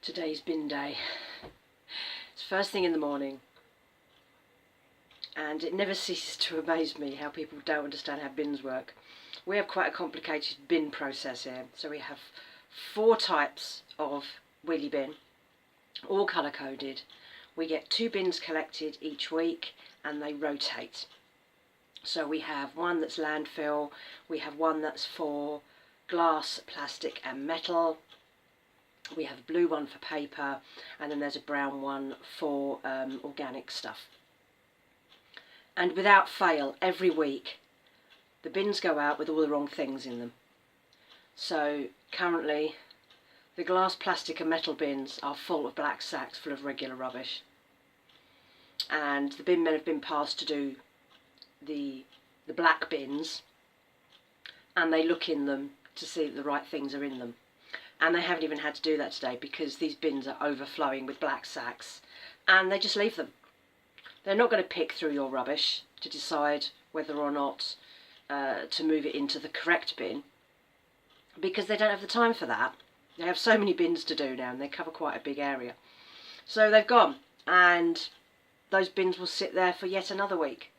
Today's bin day. It's first thing in the morning, and it never ceases to amaze me how people don't understand how bins work. We have quite a complicated bin process here. So we have 4 types of wheelie bin, all colour coded. We get 2 bins collected each week and they rotate. So we have one that's landfill, we have one that's for glass, plastic and metal, we have a blue one for paper, and then there's a brown one for organic stuff. And without fail, every week the bins go out with all the wrong things in them. So currently the glass, plastic and metal bins are full of black sacks full of regular rubbish, and the bin men have been passed to do the black bins, and they look in them to see that the right things are in them. And they haven't even had to do that today because these bins are overflowing with black sacks, and they just leave them. They're not going to pick through your rubbish to decide whether or not to move it into the correct bin, because they don't have the time for that. They have so many bins to do now and they cover quite a big area. So they've gone, and those bins will sit there for yet another week.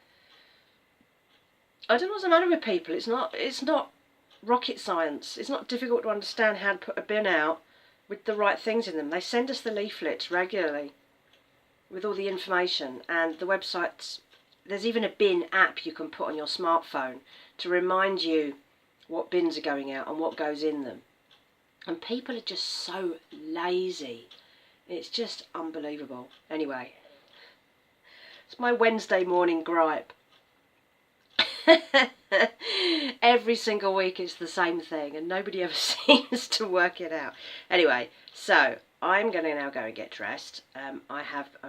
I don't know what's the matter with people. It's not rocket science. It's not difficult to understand how to put a bin out with the right things in them. They send us the leaflets regularly with all the information, and the websites. There's even a bin app you can put on your smartphone to remind you what bins are going out and what goes in them. And people are just so lazy. It's just unbelievable. Anyway, it's my Wednesday morning gripe. Every single week it's the same thing and nobody ever seems to work it out. Anyway, so I'm going to now go and get dressed. I'm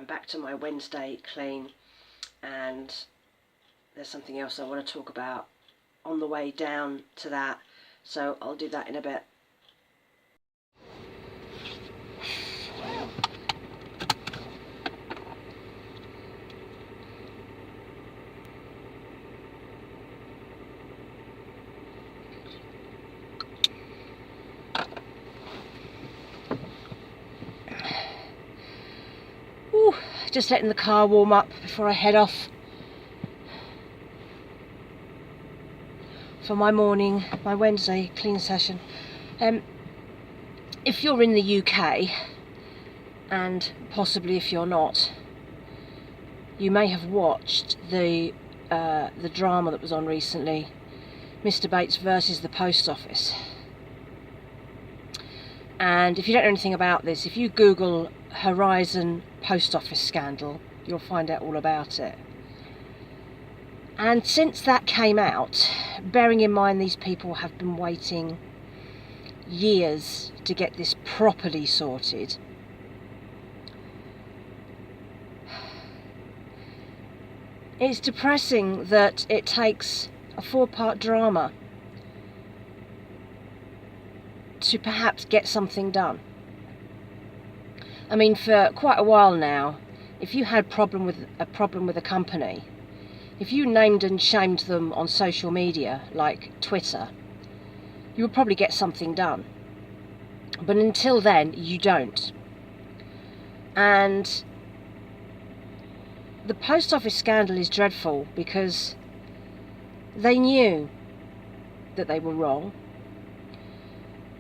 back to my Wednesday clean, and there's something else I want to talk about on the way down to that, so I'll do that in a bit. Just letting the car warm up before I head off for my Wednesday clean session. If you're in the UK, and possibly if you're not, you may have watched the drama that was on recently, Mr. Bates versus the Post Office. And if you don't know anything about this, if you Google Horizon Post Office scandal, you'll find out all about it. And since that came out, bearing in mind these people have been waiting years to get this properly sorted, it's depressing that it takes a 4-part drama to perhaps get something done. I mean, for quite a while now, if you had a problem with a company, if you named and shamed them on social media like Twitter, you would probably get something done. But until then, you don't. And the post office scandal is dreadful because they knew that they were wrong.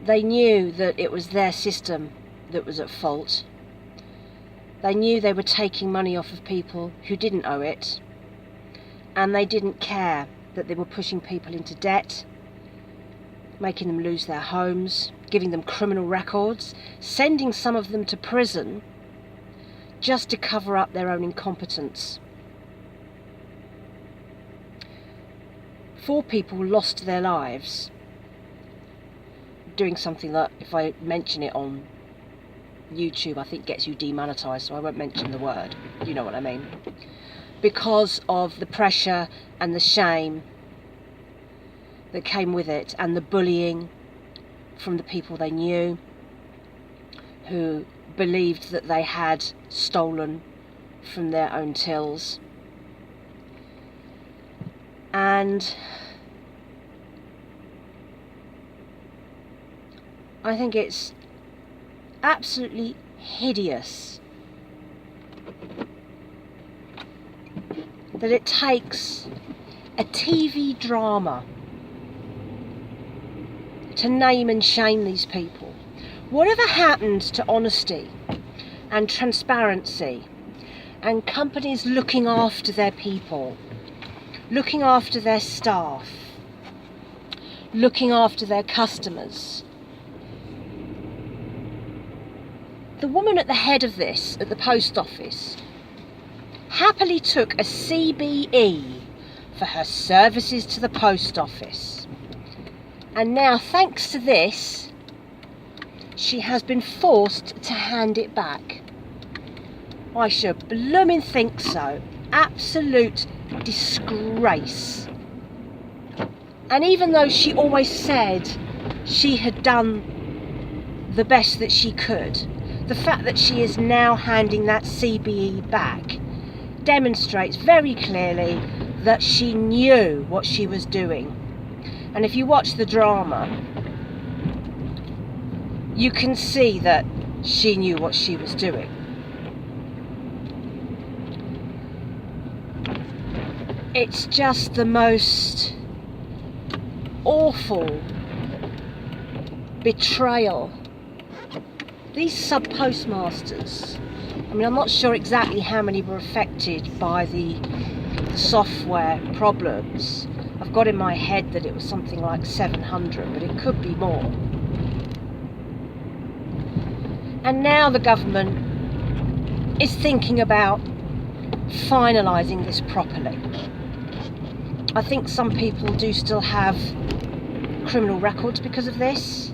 They knew that it was their system that was at fault. They knew they were taking money off of people who didn't owe it, and they didn't care that they were pushing people into debt, making them lose their homes, giving them criminal records, sending some of them to prison just to cover up their own incompetence. 4 people lost their lives doing something that, if I mention it on YouTube, I think gets you demonetized, so I won't mention the word. You know what I mean. Because of the pressure and the shame that came with it, and the bullying from the people they knew who believed that they had stolen from their own tills. And I think it's absolutely hideous that it takes a TV drama to name and shame these people. Whatever happens to honesty and transparency and companies looking after their people, looking after their staff, looking after their customers? The woman at the head of this at the post office happily took a CBE for her services to the post office, and now, thanks to this, she has been forced to hand it back. I should bloomin' think so. Absolute disgrace. And even though she always said she had done the best that she could, the fact that she is now handing that CBE back demonstrates very clearly that she knew what she was doing. And if you watch the drama, you can see that she knew what she was doing. It's just the most awful betrayal. These sub-postmasters, I mean, I'm not sure exactly how many were affected by the software problems. I've got in my head that it was something like 700, but it could be more. And now the government is thinking about finalising this properly. I think some people do still have criminal records because of this,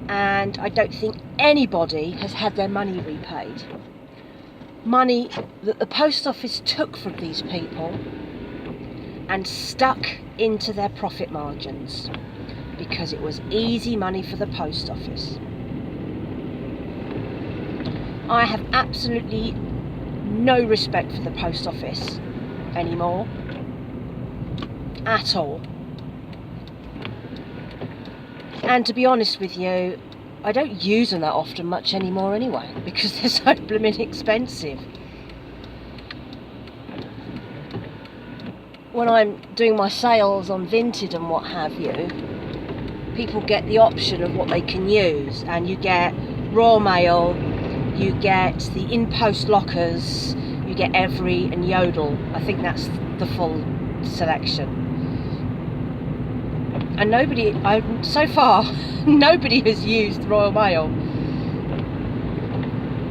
and I don't think anybody has had their money repaid. Money that the post office took from these people and stuck into their profit margins because it was easy money for the post office. I have absolutely no respect for the post office anymore, at all. And to be honest with you, I don't use them that often much anymore anyway, because they're so blooming expensive. When I'm doing my sales on Vinted and what have you, people get the option of what they can use, and you get Royal Mail, you get the in-post lockers, you get Every and Yodel. I think that's the full selection. And so far, nobody has used Royal Mail.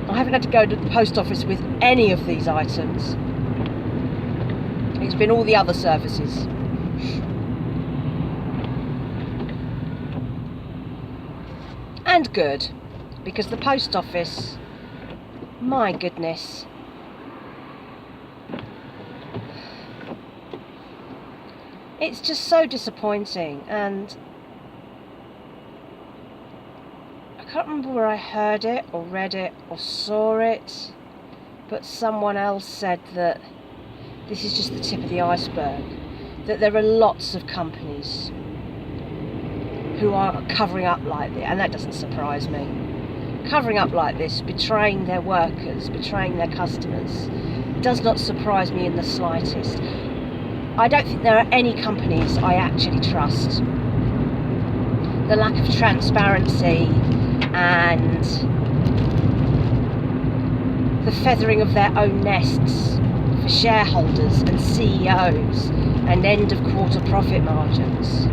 I haven't had to go to the post office with any of these items. It's been all the other services. And good, because the post office, my goodness, it's just so disappointing. And I can't remember where I heard it or read it or saw it, but someone else said that this is just the tip of the iceberg, that there are lots of companies who are covering up like this, and that doesn't surprise me. Covering up like this, betraying their workers, betraying their customers, does not surprise me in the slightest. I don't think there are any companies I actually trust. The lack of transparency and the feathering of their own nests for shareholders and CEOs and end of quarter profit margins.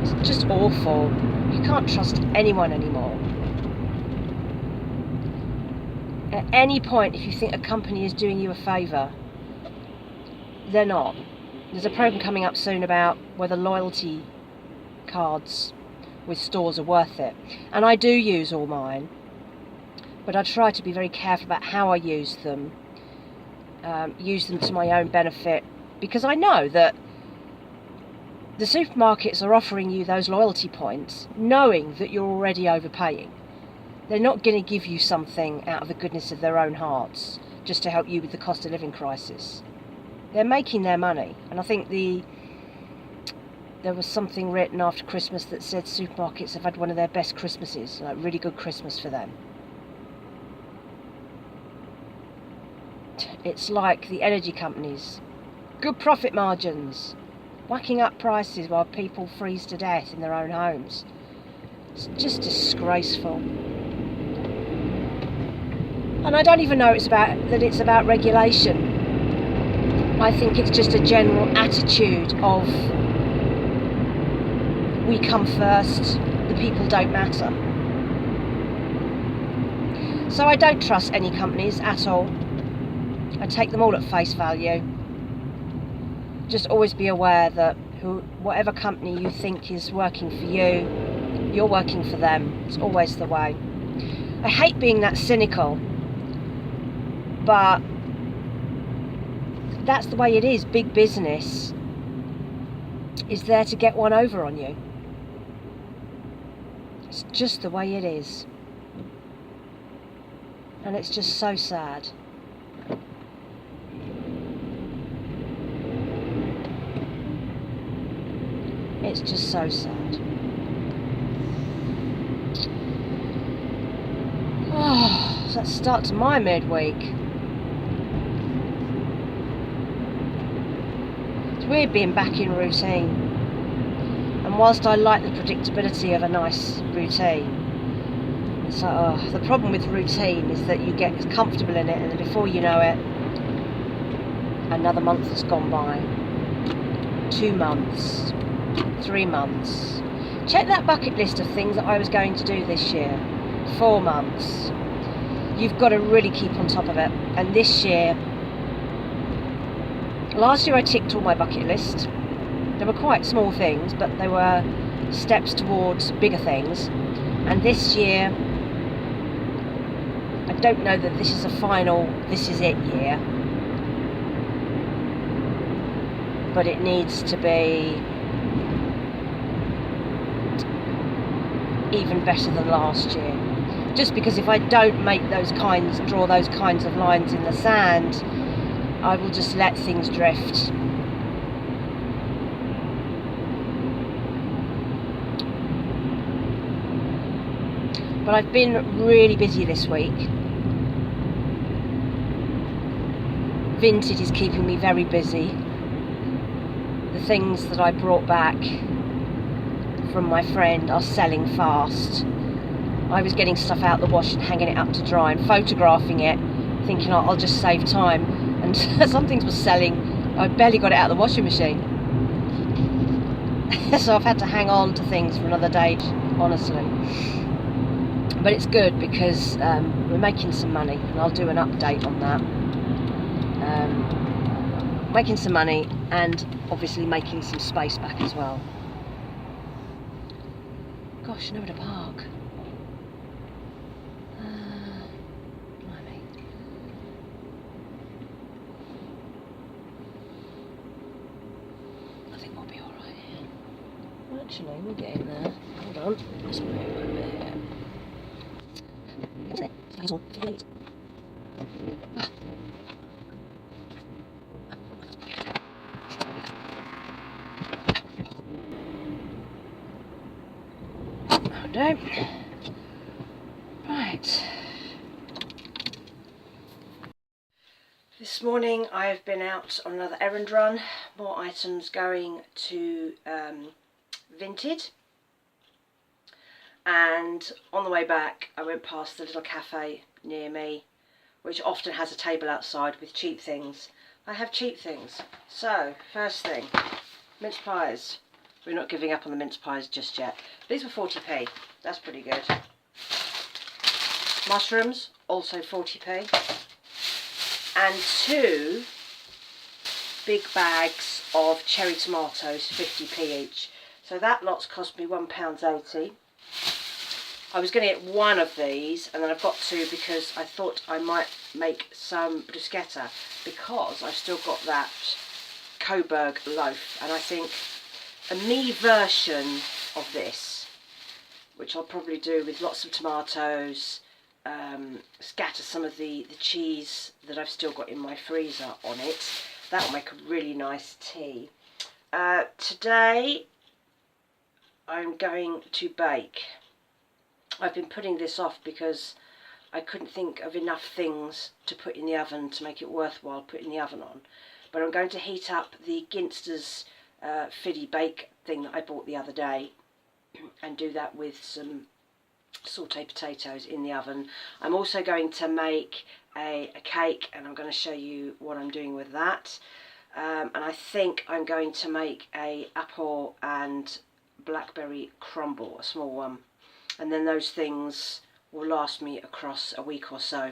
It's just awful. You can't trust anyone anymore. At any point, if you think a company is doing you a favour, they're not. There's a programme coming up soon about whether loyalty cards with stores are worth it. And I do use all mine, but I try to be very careful about how I use them to my own benefit, because I know that the supermarkets are offering you those loyalty points knowing that you're already overpaying. They're not going to give you something out of the goodness of their own hearts just to help you with the cost of living crisis. They're making their money, and I think the there was something written after Christmas that said supermarkets have had one of their best Christmases, like really good Christmas for them. It's like the energy companies, good profit margins, whacking up prices while people freeze to death in their own homes. It's just disgraceful. And I don't even know it's about regulation. I think it's just a general attitude of we come first, the people don't matter. So I don't trust any companies at all. I take them all at face value. Just always be aware that whatever company you think is working for you, you're working for them. It's always the way. I hate being that cynical, but that's the way it is. Big business is there to get one over on you. It's just the way it is. And it's just so sad. It's just so sad. Oh, so that starts my midweek. It's weird being back in routine. And whilst I like the predictability of a nice routine, it's like, the problem with routine is that you get comfortable in it, and then before you know it, another month has gone by. 2 months. 3 months. Check that bucket list of things that I was going to do this year. 4 months. You've got to really keep on top of it. And this year, last year I ticked all my bucket list. They were quite small things, but they were steps towards bigger things. And this year, I don't know that this is a final, this is it year. But it needs to be even better than last year. Just because if I don't draw those kinds of lines in the sand, I will just let things drift. But I've been really busy this week. Vinted is keeping me very busy. The things that I brought back from my friend are selling fast. I was getting stuff out the wash and hanging it up to dry and photographing it, thinking I'll just save time, and some things were selling. I barely got it out of the washing machine. So I've had to hang on to things for another day, honestly. But it's good because we're making some money, and I'll do an update on that. Making some money and obviously making some space back as well. Gosh, nowhere to park. Blimey. I think we'll be alright here. Well, actually, we'll get in there. Hold on. Let's move over here. What's it? No. Right. This morning I have been out on another errand run. More items going to Vinted. And on the way back I went past the little cafe near me, which often has a table outside with cheap things. I have cheap things. So, first thing, mince pies. We're not giving up on the mince pies just yet. These were 40p. That's pretty good. Mushrooms, also 40p. And 2 big bags of cherry tomatoes, 50p each. So that lot's cost me £1.80. I was going to get one of these, and then I've got 2 because I thought I might make some bruschetta, because I've still got that Coburg loaf, and I think a me version of this, which I'll probably do with lots of tomatoes, scatter some of the cheese that I've still got in my freezer on it. That will make a really nice tea. Today I'm going to bake. I've been putting this off because I couldn't think of enough things to put in the oven to make it worthwhile putting the oven on. But I'm going to heat up the Ginster's Fiddy Bake thing that I bought the other day and do that with some sauteed potatoes in the oven. I'm also going to make a cake, and I'm going to show you what I'm doing with that. And I think I'm going to make a apple and blackberry crumble, a small one. And then those things will last me across a week or so.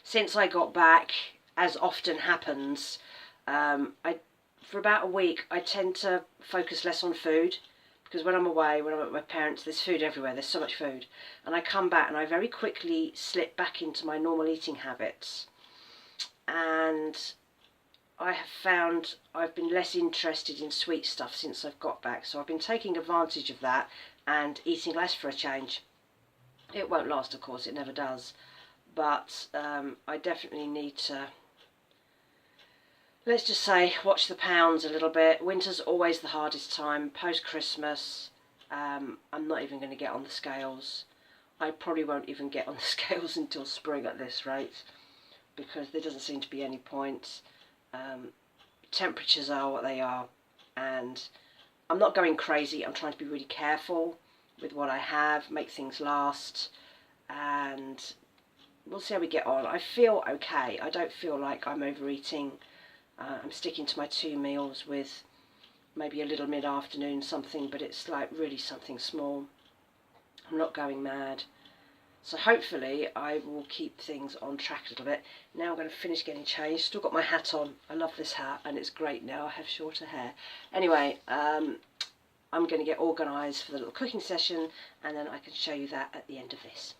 Since I got back, as often happens, for about a week I tend to focus less on food, because when I'm away, when I'm at my parents', there's food everywhere, there's so much food, and I come back and I very quickly slip back into my normal eating habits, and I have found I've been less interested in sweet stuff since I've got back, so I've been taking advantage of that and eating less for a change. It won't last, of course, it never does, but I definitely need to, let's just say, watch the pounds a little bit. Winter's always the hardest time. Post-Christmas, I'm not even going to get on the scales. I probably won't even get on the scales until spring at this rate, because there doesn't seem to be any point. Temperatures are what they are, and I'm not going crazy. I'm trying to be really careful with what I have, make things last, and we'll see how we get on. I feel okay. I don't feel like I'm overeating. I'm sticking to my 2 meals with maybe a little mid-afternoon something, but it's like really something small. I'm not going mad. So hopefully I will keep things on track a little bit. Now I'm going to finish getting changed. Still got my hat on. I love this hat and it's great now. I have shorter hair. Anyway, I'm going to get organised for the little cooking session, and then I can show you that at the end of this.